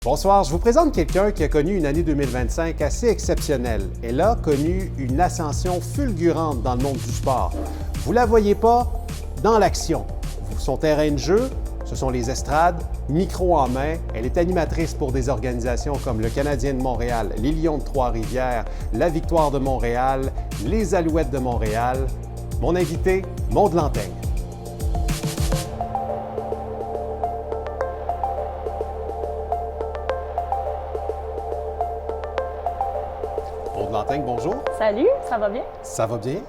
Bonsoir, je vous présente quelqu'un qui a connu une année 2025 assez exceptionnelle. Elle a connu une ascension fulgurante dans le monde du sport. Vous ne la voyez pas dans l'action. Son terrain de jeu, ce sont les estrades, micro en main. Elle est animatrice pour des organisations comme le Canadien de Montréal, les Lions de Trois-Rivières, la Victoire de Montréal, les Alouettes de Montréal. Mon invité, Maude Lanteigne. Maude Lanteigne, bonjour. Salut, ça va bien? Ça va bien?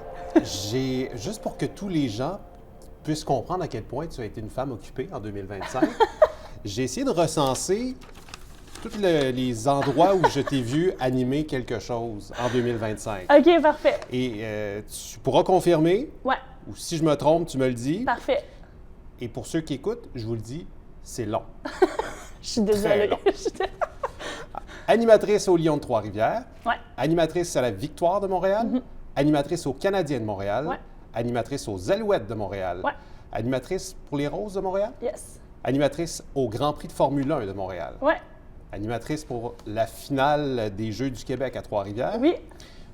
Juste pour que tous les gens puissent comprendre à quel point tu as été une femme occupée en 2025, j'ai essayé de recenser tous les endroits où je t'ai vu animer quelque chose en 2025. OK, parfait. Et tu pourras confirmer, Ouais, ou si je me trompe, tu me le dis. parfait. Et pour ceux qui écoutent, je vous le dis, c'est long. Je suis désolée. long. Animatrice au Lions de Trois-Rivières, Ouais, animatrice à la Victoire de Montréal, animatrice au Canadien de Montréal, Ouais. animatrice aux Alouettes de Montréal, Ouais. animatrice pour les Roses de Montréal, yes. animatrice au Grand Prix de Formule 1 de Montréal, Ouais, animatrice pour la finale des Jeux du Québec à Trois-Rivières, oui,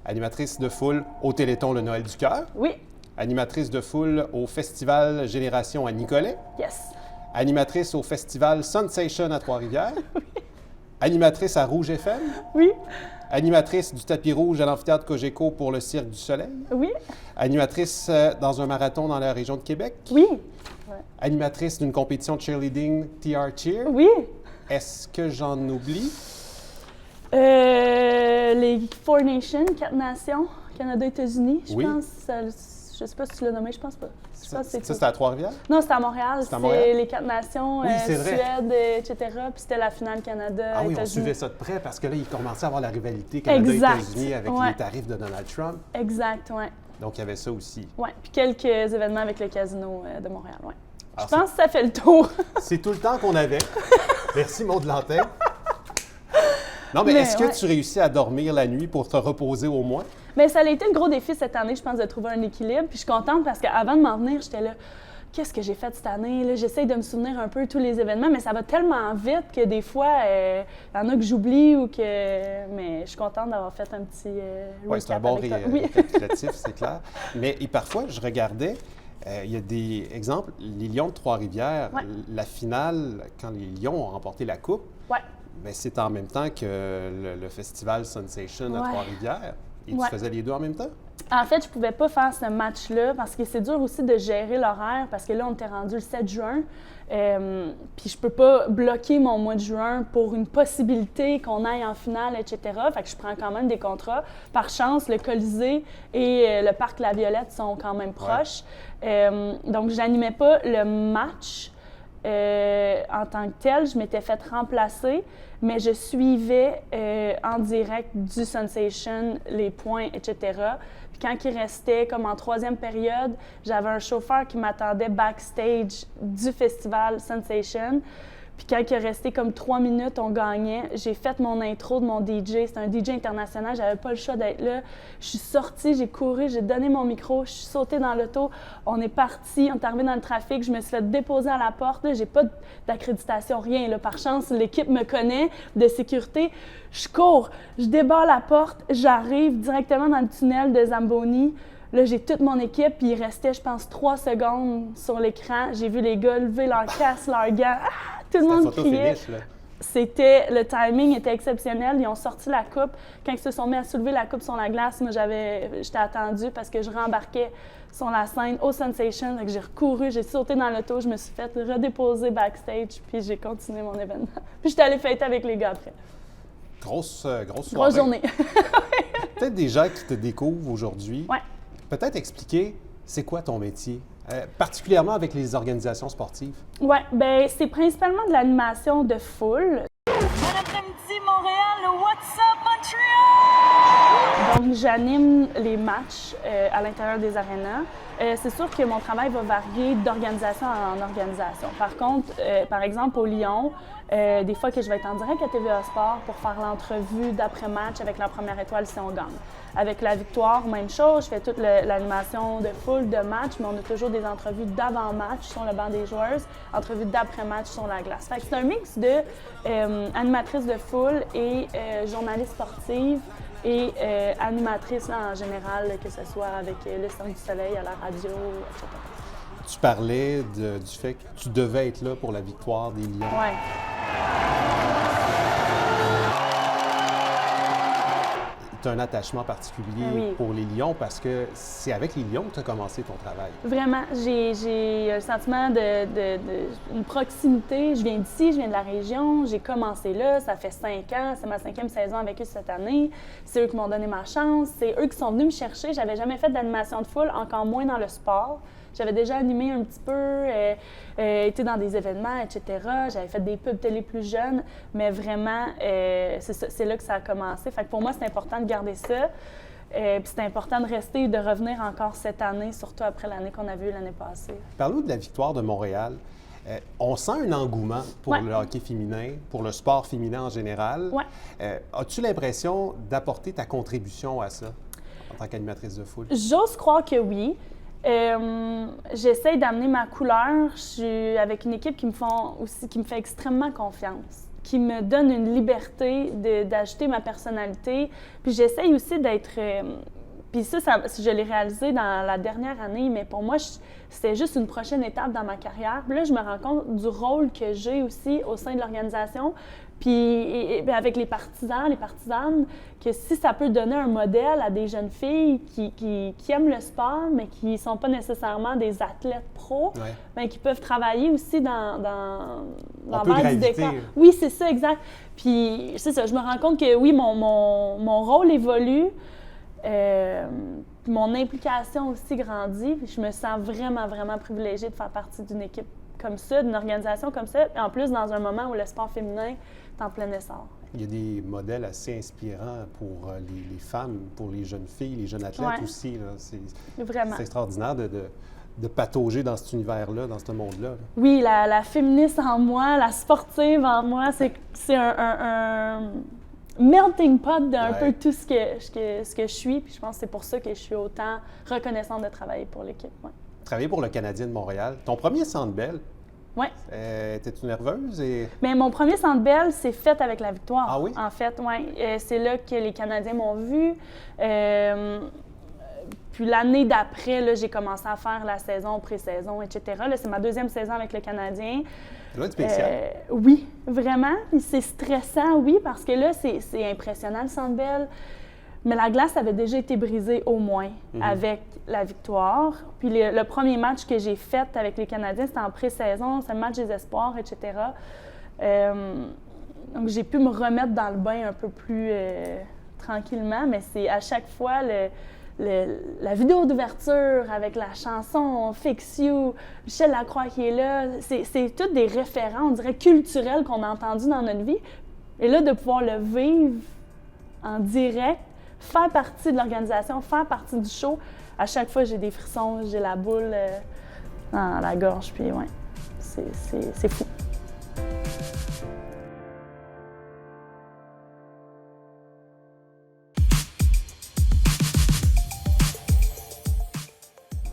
animatrice de foule au Téléthon Le Noël du Cœur, oui, animatrice de foule au Festival Génération à Nicolet, yes. animatrice au Festival Sensation à Trois-Rivières, animatrice à Rouge FM, Oui, animatrice du tapis rouge à l'amphithéâtre Cogeco pour le Cirque du Soleil, oui, animatrice dans un marathon dans la région de Québec, oui, animatrice d'une compétition de cheerleading TR Cheer. oui. Est-ce que j'en oublie? Les Four Nations, 4 nations, Canada, États-Unis, je Oui. pense. Je sais pas si tu l'as nommé, je pense pas. Je pense que c'est Ça, tout. c'était à Trois-Rivières? Non, c'était à Montréal. C'était à Montréal? C'est les 4 nations, Oui, c'est vrai. Suède, etc. Puis c'était la finale Canada, Ah oui, on États-Unis. suivait ça de près parce que là, il commençait à avoir la rivalité Exact. Canada-États-Unis avec Ouais. les tarifs de Donald Trump. Exact, ouais. Donc, il y avait ça aussi. Ouais. Puis quelques événements avec le casino de Montréal, ouais. Je Alors, pense que ça fait le tour. c'est tout le temps qu'on avait. Merci, Maude Lanteigne. Non, mais Mais est-ce que ouais. tu réussis à dormir la nuit pour te reposer au moins? Mais ça a été le gros défi cette année, je pense, de trouver un équilibre. Puis je suis contente parce qu'avant de m'en venir, j'étais là, qu'est-ce que j'ai fait cette année? Là, j'essaye de me souvenir un peu de tous les événements, mais ça va tellement vite que des fois, il y en a que j'oublie ou que. Mais je suis contente d'avoir fait un petit. Oui, c'est un recap bon avec toi. Oui. récapitulatif, c'est clair. Mais et parfois, je regardais, il y a des exemples, les Lions de Trois-Rivières, Ouais. la finale, quand les Lions ont remporté la Coupe, Ouais. ben, c'est en même temps que le festival Sensation à Ouais. Trois-Rivières. Et Ouais. tu faisais les deux en même temps? En fait, je pouvais pas faire ce match-là parce que c'est dur aussi de gérer l'horaire parce que là, on était rendu le 7 juin. Puis je peux pas bloquer mon mois de juin pour une possibilité qu'on aille en finale, etc. Fait que je prends quand même des contrats. Par chance, le Colisée et le Parc La Violette sont quand même proches. Donc, j'animais pas le match en tant que tel. Je m'étais fait remplacer, mais je suivais en direct du Sensation, les points, etc. Puis quand il restait, comme en troisième période, j'avais un chauffeur qui m'attendait backstage du festival Sensation. Puis quand il restait comme 3 minutes, on gagnait. J'ai fait mon intro de mon DJ. C'est un DJ international, j'avais pas le choix d'être là. Je suis sortie, j'ai couru, j'ai donné mon micro, je suis sautée dans l'auto. On est parti, on est arrivé dans le trafic, je me suis fait déposer à la porte. Là, j'ai pas d'accréditation, rien. Là. Par chance, l'équipe me connaît de sécurité. Je cours, je débarre la porte, j'arrive directement dans le tunnel de Zamboni. Là, j'ai toute mon équipe, puis il restait, je pense, 3 secondes sur l'écran. J'ai vu les gars lever leur casque, leurs gants. Ah! Tout le C'était monde photo criait. finish, là. Le timing était exceptionnel. Ils ont sorti la coupe. Quand ils se sont mis à soulever la coupe sur la glace, moi, j'étais attendue parce que je rembarquais sur la scène au Sensation. Donc, j'ai recouru, j'ai sauté dans l'auto, je me suis fait redéposer backstage, puis j'ai continué mon événement. Puis j'étais allée fêter avec les gars après. Grosse soirée. Grosse journée. Peut-être des gens qui te découvrent aujourd'hui. Ouais. Peut-être expliquer, c'est quoi ton métier, particulièrement avec les organisations sportives? Ouais, ben c'est principalement de l'animation de foule. Bon après-midi, Montréal, what's up, Montréal? Donc, j'anime les matchs à l'intérieur des arénas. C'est sûr que mon travail va varier d'organisation en organisation. Par contre, par exemple, au Lyon, des fois que je vais être en direct à TVA Sport pour faire l'entrevue d'après-match avec la première étoile si on gagne. Avec la victoire, même chose, je fais toute l'animation de foule, de match, mais on a toujours des entrevues d'avant-match sur le banc des joueurs, entrevues d'après-match sur la glace. Fait que c'est un mix de animatrice de foule et journaliste sportive et animatrice là, en général, que ce soit avec le Cirque du Soleil, à la radio, etc. Tu parlais du fait que tu devais être là pour la victoire des Lions. Ouais. Tu as un attachement particulier pour les Lions parce que c'est avec les Lions que tu as commencé ton travail. Vraiment, j'ai un sentiment une proximité. Je viens d'ici, je viens de la région, j'ai commencé là, ça fait 5 ans, c'est ma 5e saison avec eux cette année. C'est eux qui m'ont donné ma chance, c'est eux qui sont venus me chercher. J'avais jamais fait d'animation de foule, encore moins dans le sport. J'avais déjà animé un petit peu, été dans des événements, etc. J'avais fait des pubs télé plus jeunes, mais vraiment, c'est là que ça a commencé. Fait que pour moi, c'est important de garder ça. Puis c'est important de rester et de revenir encore cette année, surtout après l'année qu'on a vue l'année passée. Parle-nous de la victoire de Montréal. On sent un engouement pour le hockey féminin, pour le sport féminin en général. Ouais. As-tu l'impression d'apporter ta contribution à ça en tant qu'animatrice de foule? J'ose croire que oui. J'essaie d'amener ma couleur. Je suis avec une équipe qui me fait extrêmement confiance, qui me donne une liberté d'ajouter ma personnalité. Puis j'essaie aussi d'être... puis ça, je l'ai réalisé dans la dernière année, mais pour moi, c'était juste une prochaine étape dans ma carrière. Puis là, je me rends compte du rôle que j'ai aussi au sein de l'organisation. Puis avec les partisans, les partisanes, que si ça peut donner un modèle à des jeunes filles qui aiment le sport, mais qui ne sont pas nécessairement des athlètes pros, mais qui peuvent travailler aussi dans bas du décor. Oui, c'est ça, exact. Puis c'est ça, je me rends compte que oui, mon rôle évolue, mon implication aussi grandit. Puis je me sens vraiment, vraiment privilégiée de faire partie d'une équipe comme ça, d'une organisation comme ça, et en plus dans un moment où le sport féminin est en plein essor. Il y a des modèles assez inspirants pour les femmes, pour les jeunes filles, les jeunes athlètes aussi. Là. C'est extraordinaire de patauger dans cet univers-là, dans ce monde-là. Oui, la féministe en moi, la sportive en moi, c'est un melting pot d'un peu tout ce que je suis. Puis je pense que c'est pour ça que je suis autant reconnaissante de travailler pour l'équipe. Ouais. Travailler pour le Canadien de Montréal. Ton premier Centre Bell, étais-tu nerveuse? Bien, mon premier Centre Bell, c'est fait avec la victoire. Ah oui? En fait, oui. C'est là que les Canadiens m'ont vu. Puis l'année d'après, là, j'ai commencé à faire la saison, pré-saison, etc. Là, c'est ma 2e saison avec le Canadien. Ça doit être spécial. Oui, vraiment. C'est stressant, oui, parce que là, c'est impressionnant, le Centre Bell. Mais la glace avait déjà été brisée au moins avec la victoire. Puis le premier match que j'ai fait avec les Canadiens, c'était en pré-saison, c'est le match des espoirs, etc. Donc j'ai pu me remettre dans le bain un peu plus tranquillement, mais c'est à chaque fois la vidéo d'ouverture avec la chanson « Fix You », Michel Lacroix qui est là, c'est toutes des référents, on dirait, culturels qu'on a entendus dans notre vie. Et là, de pouvoir le vivre en direct, faire partie de l'organisation, faire partie du show, à chaque fois, j'ai des frissons, j'ai la boule dans la gorge, puis ouais, c'est fou.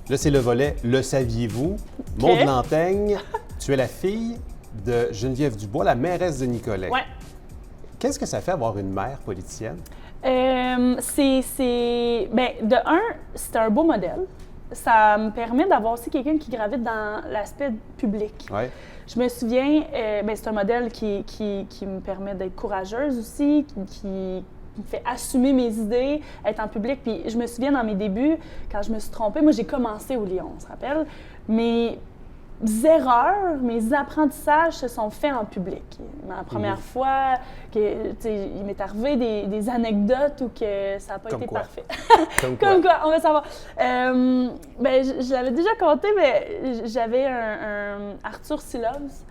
Là, c'est le volet « Le saviez-vous ». Maude Lantaigne, tu es la fille de Geneviève Dubois, la mairesse de Nicolet. Oui. Qu'est-ce que ça fait avoir une mère politicienne? Bien, de un, c'est un beau modèle. Ça me permet d'avoir aussi quelqu'un qui gravite dans l'aspect public. Ouais. Je me souviens, c'est un modèle qui me permet d'être courageuse aussi, qui me fait assumer mes idées, être en public. Puis je me souviens dans mes débuts, quand je me suis trompée, moi j'ai commencé au Lyon, on se rappelle, mes erreurs, mes apprentissages se sont faits en public. La première fois, il m'est arrivé des anecdotes où que ça n'a pas été parfait. Comme quoi, on va savoir. Je l'avais déjà compté, mais j'avais un Arthur Silovs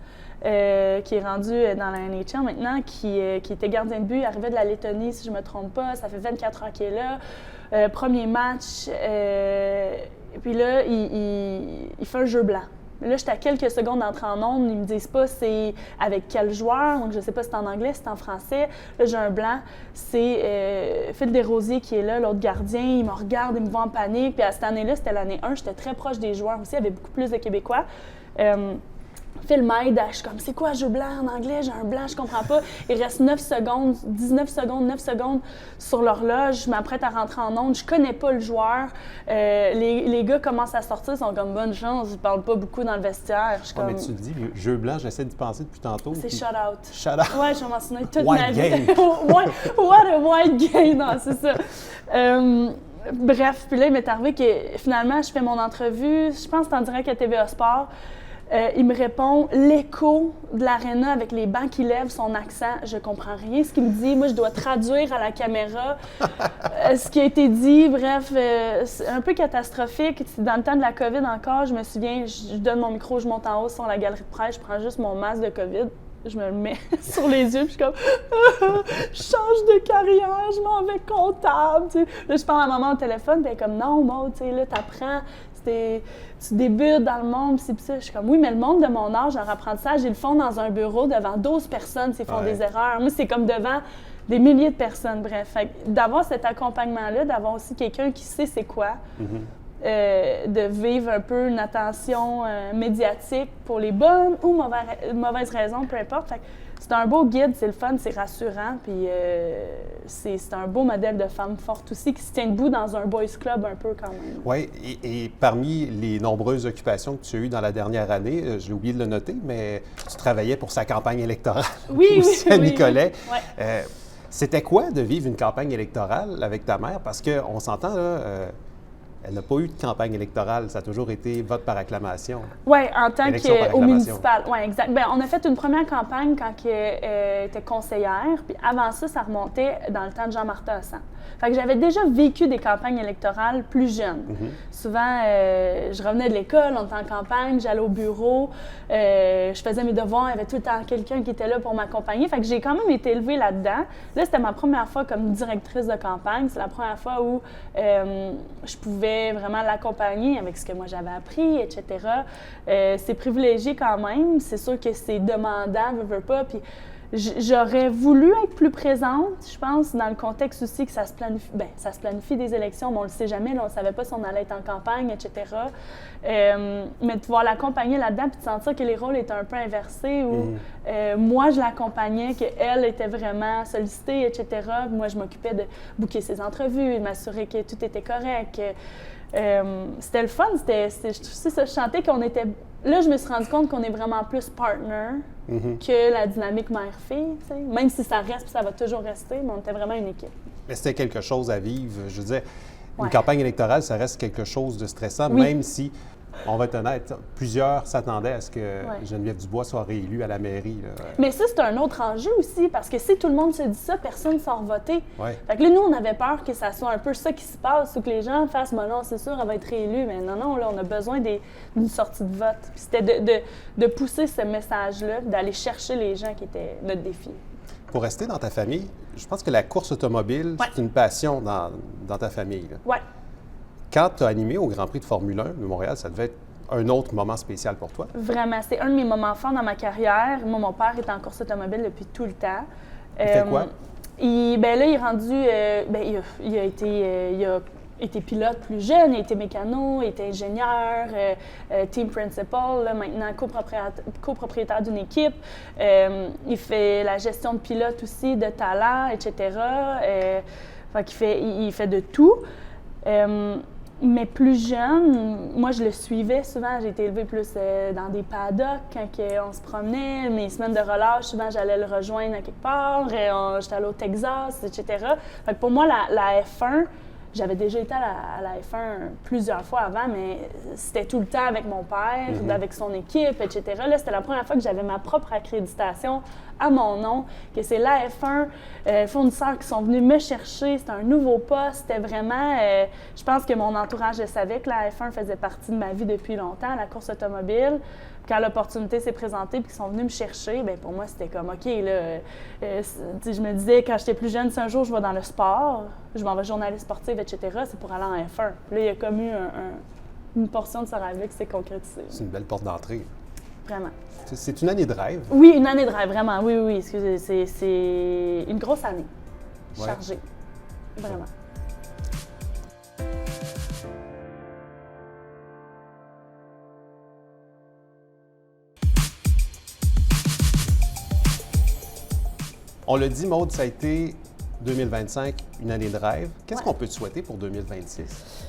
qui est rendu dans la NHL maintenant, qui était gardien de but, arrivait de la Lettonie, si je ne me trompe pas. Ça fait 24 ans qu'il est là. Premier match. Puis là, il fait un jeu blanc. Là, j'étais à quelques secondes d'entrer en onde. Ils me disent pas c'est avec quel joueur. Donc, je sais pas si c'est en anglais, si c'est en français. Là, j'ai un blanc. C'est Phil Desrosiers qui est là, l'autre gardien. Il me regarde, il me voit en panique. Puis à cette année-là, c'était l'année 1. J'étais très proche des joueurs aussi. Il y avait beaucoup plus de Québécois. Phil m'aide, je suis comme, c'est quoi un jeu blanc en anglais? J'ai un blanc, je comprends pas. Il reste 9 secondes, 19 secondes, 9 secondes sur l'horloge. Je m'apprête à rentrer en onde. Je connais pas le joueur. Les gars commencent à sortir, ils sont comme, bonne chance, ils parlent pas beaucoup dans le vestiaire. Je suis comme... Mais tu te dis, jeu blanc, j'essaie d'y penser depuis tantôt. C'est puis... shut out. Shut out. Ouais, je vais m'en souvenir toute White ma vie. game. What a white game! Non, c'est ça. Bref, puis là, il m'est arrivé que finalement, je fais mon entrevue. Je pense que c'est en direct à TVA Sport. Il me répond l'écho de l'aréna avec les bancs qui lèvent, son accent. Je comprends rien ce qu'il me dit. Moi, je dois traduire à la caméra ce qui a été dit. Bref, c'est un peu catastrophique. Dans le temps de la COVID encore, je me souviens, je donne mon micro, je monte en haut sur la galerie de presse, je prends juste mon masque de COVID. Je me le mets sur les yeux, puis je suis comme je change de carrière, je m'en vais comptable. Tu sais. Là, je parle à maman au téléphone, puis elle est comme non, Maud, tu sais, là, t'apprends, tu débutes dans le monde, puis ça. Je suis comme oui, mais le monde de mon âge, en apprentissage, ils le font dans un bureau devant 12 personnes s'ils font des erreurs. Moi, c'est comme devant des milliers de personnes, bref. Fait que d'avoir cet accompagnement-là, d'avoir aussi quelqu'un qui sait c'est quoi. De vivre un peu une attention médiatique pour les bonnes ou mauvaises raisons, peu importe. Fait que c'est un beau guide, c'est le fun, c'est rassurant, puis c'est un beau modèle de femme forte aussi qui se tient debout dans un boys club un peu quand même. Oui, et parmi les nombreuses occupations que tu as eues dans la dernière année, j'ai oublié de le noter, mais tu travaillais pour sa campagne électorale aussi à Nicolet. Oui. C'était quoi de vivre une campagne électorale avec ta mère? Parce qu'on s'entend, là... Elle n'a pas eu de campagne électorale, ça a toujours été vote par acclamation. Oui, en tant qu'au municipal. Oui, exact. Bien, on a fait une première campagne quand elle était conseillère, puis avant ça, ça remontait dans le temps de Jean-Martin Hassan. Fait que j'avais déjà vécu des campagnes électorales plus jeunes. Souvent, je revenais de l'école, on était en campagne, j'allais au bureau, je faisais mes devoirs, il y avait tout le temps quelqu'un qui était là pour m'accompagner. Fait que j'ai quand même été élevée là-dedans. Là, c'était ma première fois comme directrice de campagne. C'est la première fois où je pouvais vraiment l'accompagner avec ce que moi j'avais appris, etc. C'est privilégié quand même. C'est sûr que c'est demandant, veux pas. Puis j'aurais voulu être plus présente, je pense, dans le contexte aussi que ça se planifie. Bien, ça se planifie des élections, mais on ne le sait jamais. Là, on ne savait pas si on allait être en campagne, etc. Mais de pouvoir l'accompagner là-dedans puis de sentir que les rôles étaient un peu inversés, où moi, je l'accompagnais, qu'elle était vraiment sollicitée, etc. Moi, je m'occupais de booker ses entrevues, de m'assurer que tout était correct. C'était le fun. Je sentais qu'on était... Là, je me suis rendu compte qu'on est vraiment plus partner que la dynamique mère-fille. T'sais. Même si ça reste, puis ça va toujours rester, mais on était vraiment une équipe. Mais c'était quelque chose à vivre. Je veux dire, une campagne électorale, ça reste quelque chose de stressant, même si, on va être honnête, plusieurs s'attendaient à ce que Geneviève Dubois soit réélue à la mairie. Là. Mais ça, c'est un autre enjeu aussi, parce que si tout le monde se dit ça, personne ne sort voter. Fait que là, nous, on avait peur que ça soit un peu ça qui se passe, ou que les gens fassent « non, c'est sûr, elle va être réélue », mais non, là, on a besoin d'une sortie de vote. Puis c'était de pousser ce message-là, d'aller chercher les gens qui étaient notre défi. Pour rester dans ta famille, je pense que la course automobile, c'est une passion dans ta famille. Oui. Quand tu as animé au Grand Prix de Formule 1 de Montréal, ça devait être un autre moment spécial pour toi? Vraiment. C'est un de mes moments forts dans ma carrière. Moi, mon père est en course automobile depuis tout le temps. Il fait quoi? Il est rendu... il a été pilote plus jeune, il a été mécano, il était ingénieur, team principal, là, maintenant copropriétaire d'une équipe. Il fait la gestion de pilote aussi, de talent, etc. Il fait de tout. Mais plus jeune, moi, je le suivais souvent. J'ai été élevée plus dans des paddocks quand on se promenait. Mes semaines de relâche, souvent, j'allais le rejoindre à quelque part. J'étais allée au Texas, etc. Fait que pour moi, la F1, j'avais déjà été à la F1 plusieurs fois avant, mais c'était tout le temps avec mon père, avec son équipe, etc. Là, c'était la première fois que j'avais ma propre accréditation à mon nom, que c'est la F1, fournisseurs qui sont venus me chercher. C'était un nouveau poste. C'était vraiment... je pense que mon entourage savait que la F1 faisait partie de ma vie depuis longtemps, la course automobile. quand l'opportunité s'est présentée et qu'ils sont venus me chercher, bien, pour moi, c'était comme, OK, là, je me disais, quand j'étais plus jeune, si un jour je vais dans le sport, je m'en vais journaliste sportive, etc., c'est pour aller en F1. Puis là, il y a comme eu une portion de ce rêve-là qui s'est concrétisée. C'est une belle porte d'entrée. Vraiment. C'est une année de rêve. Oui, une année de rêve, vraiment. Oui, excusez, c'est une grosse année. Chargée. Vraiment. On l'a dit, Maude, ça a été 2025, une année de rêve. Qu'est-ce qu'on peut te souhaiter pour 2026?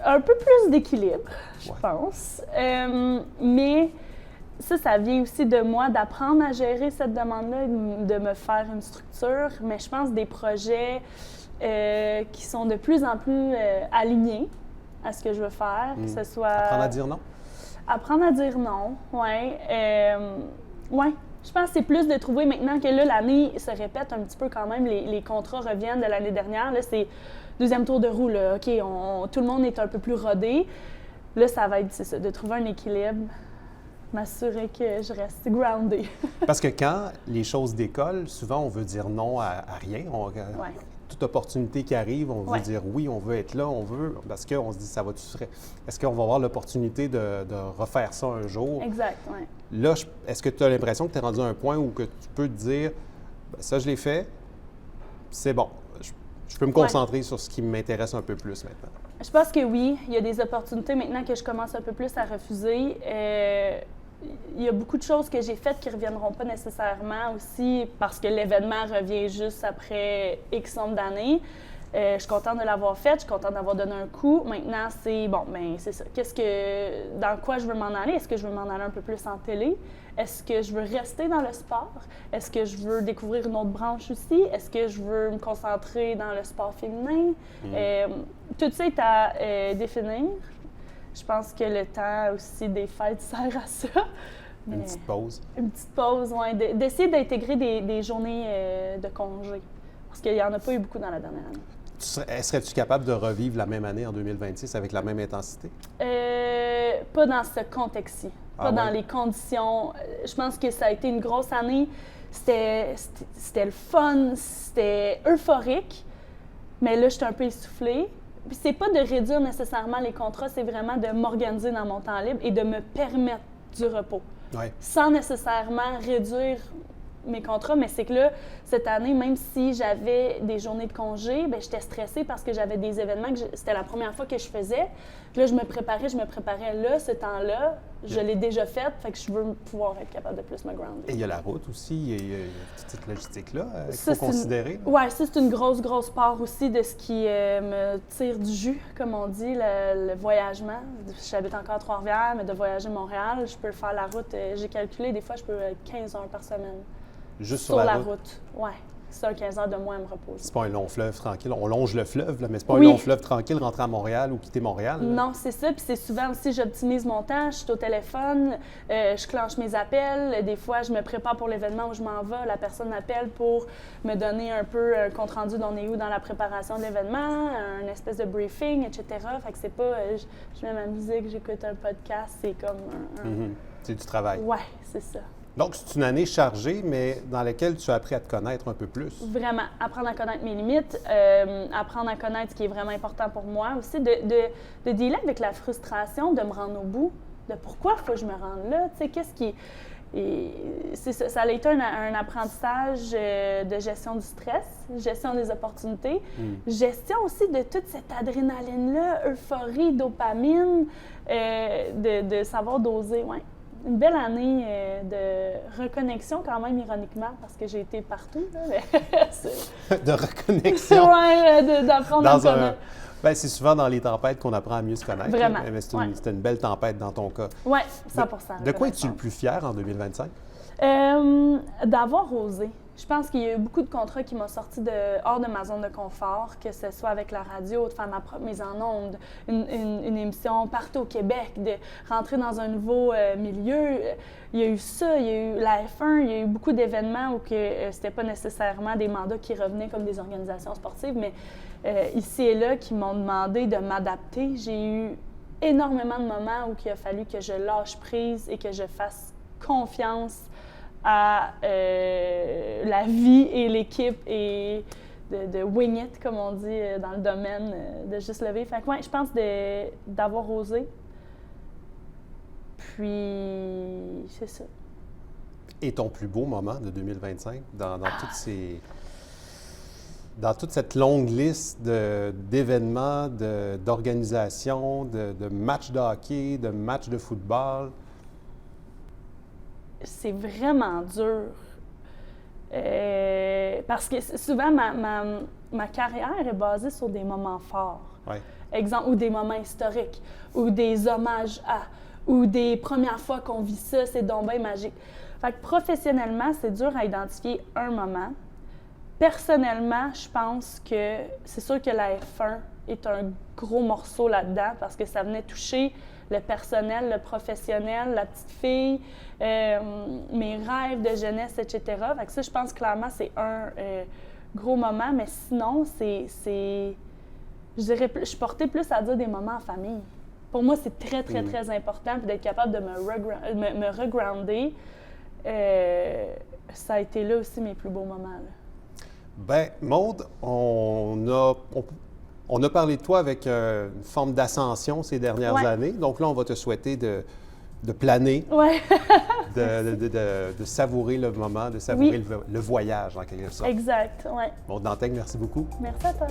Un peu plus d'équilibre, je pense. Mais ça vient aussi de moi d'apprendre à gérer cette demande-là, de me faire une structure. Mais je pense des projets qui sont de plus en plus alignés à ce que je veux faire, que ce soit... Apprendre à dire non? Apprendre à dire non, oui. Ouais. Je pense que c'est plus de trouver maintenant que là, l'année se répète un petit peu quand même, les contrats reviennent de l'année dernière. Là, c'est deuxième tour de roue, là. OK, tout le monde est un peu plus rodé. Là, ça va être, c'est ça, de trouver un équilibre, m'assurer que je reste grounded. Parce que quand les choses décollent, souvent, on veut dire non à rien. Toute opportunité qui arrive, on veut dire oui, on veut être là, on veut, parce qu'on se dit, ça va-tu se... Est-ce qu'on va avoir l'opportunité de refaire ça un jour? Exact, oui. Là, est-ce que tu as l'impression que tu es rendu à un point où que tu peux te dire, ben, ça, je l'ai fait, c'est bon, je peux me concentrer sur ce qui m'intéresse un peu plus maintenant? Je pense que oui. Il y a des opportunités maintenant que je commence un peu plus à refuser. Il y a beaucoup de choses que j'ai faites qui ne reviendront pas nécessairement aussi parce que l'événement revient juste après X nombre d'années. Je suis contente de l'avoir fait, je suis contente d'avoir donné un coup. Maintenant, c'est c'est ça. Dans quoi je veux m'en aller? Est-ce que je veux m'en aller un peu plus en télé? Est-ce que je veux rester dans le sport? Est-ce que je veux découvrir une autre branche aussi? Est-ce que je veux me concentrer dans le sport féminin? Tout ça est à définir. Je pense que le temps aussi des fêtes sert à ça. Une petite pause. Une petite pause, oui. D'essayer d'intégrer des journées de congé. Parce qu'il n'y en a pas eu beaucoup dans la dernière année. Serais-tu capable de revivre la même année en 2026 avec la même intensité? Pas dans ce contexte-ci. Pas dans les conditions. Je pense que ça a été une grosse année. C'était le fun, c'était euphorique. Mais là, j'étais un peu essoufflée. Puis c'est pas de réduire nécessairement les contrats, c'est vraiment de m'organiser dans mon temps libre et de me permettre du repos. Sans nécessairement réduire mes contrats, mais c'est que là, cette année, même si j'avais des journées de congé, bien, j'étais stressée parce que j'avais des événements que c'était la première fois que je faisais. Puis là, je me préparais là, ce temps-là. Je l'ai déjà fait, fait que je veux pouvoir être capable de plus me grounder. Et il y a la route aussi, il y a toute cette logistique-là qu'il faut considérer. Oui, ça, c'est une grosse part aussi de ce qui me tire du jus, comme on dit, le voyagement. J'habite encore à Trois-Rivières, mais de voyager à Montréal, je peux faire la route. J'ai calculé, des fois, je peux être 15 heures par semaine. Juste sur la route? Oui. C'est un 15 heures de moins à me reposer. C'est pas un long fleuve tranquille. On longe le fleuve, là, mais c'est pas un long fleuve tranquille rentrer à Montréal ou quitter Montréal. Là. Non, c'est ça. Puis c'est souvent aussi, j'optimise mon temps, je suis au téléphone, je clenche mes appels. Des fois, je me prépare pour l'événement où je m'en vais. La personne m'appelle pour me donner un peu un compte-rendu d'on est où dans la préparation de l'événement, un espèce de briefing, etc. Fait que c'est pas... je mets ma musique, j'écoute un podcast, c'est comme C'est du travail. Oui, c'est ça. Donc, c'est une année chargée, mais dans laquelle tu as appris à te connaître un peu plus. Vraiment. Apprendre à connaître mes limites, apprendre à connaître ce qui est vraiment important pour moi aussi, de dealer avec la frustration, de me rendre au bout, de pourquoi il faut que je me rende là. Tu sais, qu'est-ce qui... ça a été un apprentissage de gestion du stress, gestion des opportunités, gestion aussi de toute cette adrénaline-là, euphorie, dopamine, de savoir doser, Une belle année de reconnexion quand même, ironiquement, parce que j'ai été partout. Là, mais de reconnexion? Oui, d'apprendre à me connaître. Bien, c'est souvent dans les tempêtes qu'on apprend à mieux se connaître. Vraiment. Mais c'était une belle tempête dans ton cas. Oui, 100%. De quoi es-tu le plus fier en 2025? D'avoir osé. Je pense qu'il y a eu beaucoup de contrats qui m'ont sorti hors de ma zone de confort, que ce soit avec la radio, de faire ma propre mise en onde, une émission partout au Québec, de rentrer dans un nouveau milieu. Il y a eu ça, il y a eu la F1, il y a eu beaucoup d'événements où c'était pas nécessairement des mandats qui revenaient comme des organisations sportives, mais ici et là, qui m'ont demandé de m'adapter. J'ai eu énormément de moments où il a fallu que je lâche prise et que je fasse confiance à la vie et l'équipe et de wing it, comme on dit dans le domaine, de juste lever. Fait que, ouais, je pense d'avoir osé. Puis, c'est ça. Et ton plus beau moment de 2025 dans dans toute cette longue liste d'événements, d'organisations, de matchs de hockey, de matchs de football? C'est vraiment dur. Parce que souvent, ma carrière est basée sur des moments forts. Ouais. Exemple, ou des moments historiques, ou des hommages à, ou des premières fois qu'on vit ça, c'est donc bien magique. Fait que professionnellement, c'est dur à identifier un moment. Personnellement, je pense que c'est sûr que la F1 est un gros morceau là-dedans parce que ça venait toucher le personnel, le professionnel, la petite fille, mes rêves de jeunesse, etc. Fait que ça, je pense clairement, c'est un gros moment. Mais sinon, je dirais, je portais plus à dire des moments en famille. Pour moi, c'est très, très, très important. Puis d'être capable de me regrounder, ça a été là aussi mes plus beaux moments. Là. Bien, Maude, on a parlé de toi avec une forme d'ascension ces dernières années. Donc là, on va te souhaiter de planer, de savourer le moment, de savourer le voyage, en quelque sorte. Exact, oui. Maude Dantec, merci beaucoup. Merci à toi.